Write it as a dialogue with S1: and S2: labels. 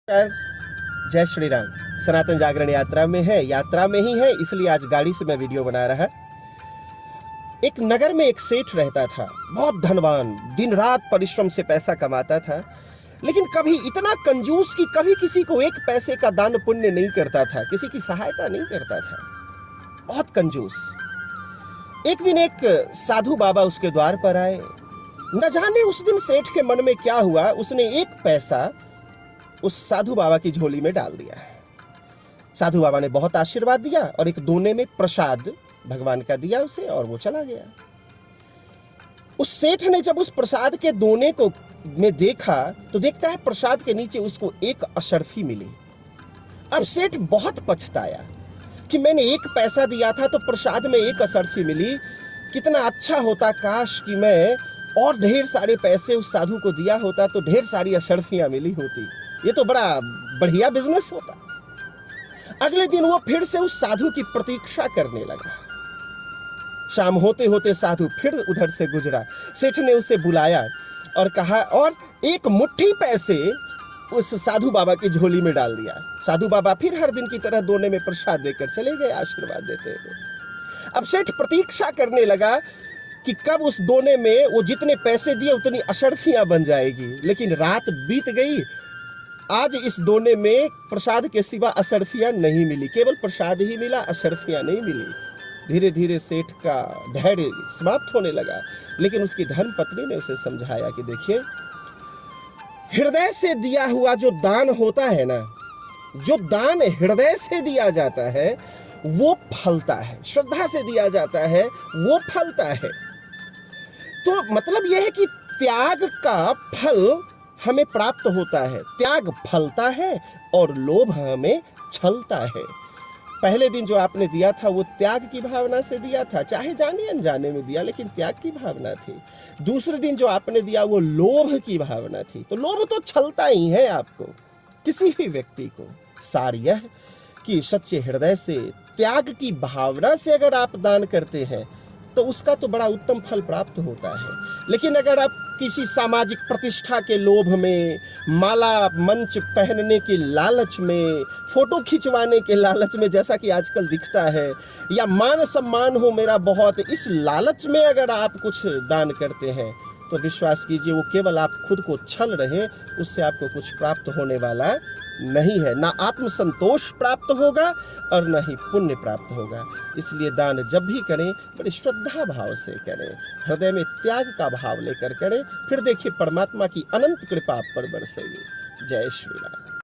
S1: जय श्री राम। सनातन जागरण यात्रा में है, यात्रा में ही है, इसलिए आज गाड़ी से मैं वीडियो बना रहा। एक नगर में एक सेठ रहता था, बहुत धनवान, दिन रात परिश्रम से पैसा कमाता था, लेकिन कभी इतना कंजूस कि कभी किसी को एक पैसे का दान पुण्य नहीं करता था, किसी की सहायता नहीं करता था, बहुत कंजूस। एक दिन एक साधु बाबा उसके द्वार पर आए। न जाने उस दिन सेठ के मन में क्या हुआ, उसने एक पैसा उस साधु बाबा की झोली में डाल दिया। साधु बाबा ने बहुत आशीर्वाद दिया और एक दोने में प्रसाद भगवान का दिया उसे, और वो चला गया। उस सेठ ने जब उस प्रसाद के दोने को में देखा तो देखता है प्रसाद के नीचे उसको एक अशर्फी मिली। अब सेठ बहुत पछताया कि मैंने एक पैसा दिया था तो प्रसाद में एक अशर्फी मिली, कितना अच्छा होता, काश कि मैं और ढेर सारे पैसे उस साधु को दिया होता तो ढेर सारी अशर्फियां मिली होती, ये तो बड़ा बढ़िया बिजनेस होता। अगले दिन वो फिर से उस साधु की प्रतीक्षा करने लगा। शाम होते होते साधु फिर उधर से गुजरा। सेठ ने उसे बुलाया और कहा, और एक मुट्ठी पैसे उस साधु बाबा की झोली में डाल दिया। साधु बाबा फिर हर दिन की तरह दोने में प्रसाद देकर चले गए, आशीर्वाद देते हुए। अब सेठ प्रतीक्षा करने लगा कि कब उस दोने में वो जितने पैसे दिए उतनी अशर्फियां बन जाएगी, लेकिन रात बीत गई। आज इस दोने में प्रसाद के सिवा अशर्फियां नहीं मिली, केवल प्रसाद ही मिला, अशर्फियां नहीं मिली। धीरे धीरे सेठ का धैर्य समाप्त होने लगा, लेकिन उसकी धर्मपत्नी ने उसे समझाया कि देखिए, हृदय से दिया हुआ जो दान होता है ना, जो दान हृदय से दिया जाता है वो फलता है, श्रद्धा से दिया जाता है वो फलता है। तो मतलब यह है कि त्याग का फल हमें प्राप्त होता है, त्याग फलता है और लोभ हमें छलता है। पहले दिन जो आपने दिया था वो त्याग की भावना से दिया था, चाहे जाने अनजाने में दिया, लेकिन त्याग की भावना थी। दूसरे दिन जो आपने दिया वो लोभ की भावना थी, तो लोभ तो छलता ही है आपको, किसी भी व्यक्ति को। सार यह कि सच्चे हृदय से, त्याग की भावना से अगर आप दान करते हैं तो उसका तो बड़ा उत्तम फल प्राप्त होता है। लेकिन अगर आप किसी सामाजिक प्रतिष्ठा के लोभ में, माला मंच पहनने के लालच में, फोटो खिंचवाने के लालच में, जैसा कि आजकल दिखता है, या मान सम्मान हो मेरा बहुत, इस लालच में अगर आप कुछ दान करते हैं तो विश्वास कीजिए वो केवल आप खुद को छल रहे, उससे आपको कुछ प्राप्त होने वाला नहीं है। ना आत्मसंतोष प्राप्त होगा और न ही पुण्य प्राप्त होगा। इसलिए दान जब भी करें बड़े श्रद्धा भाव से करें, हृदय में त्याग का भाव लेकर करें, फिर देखिए परमात्मा की अनंत कृपा आप पर बरसेगी। जय श्री राम।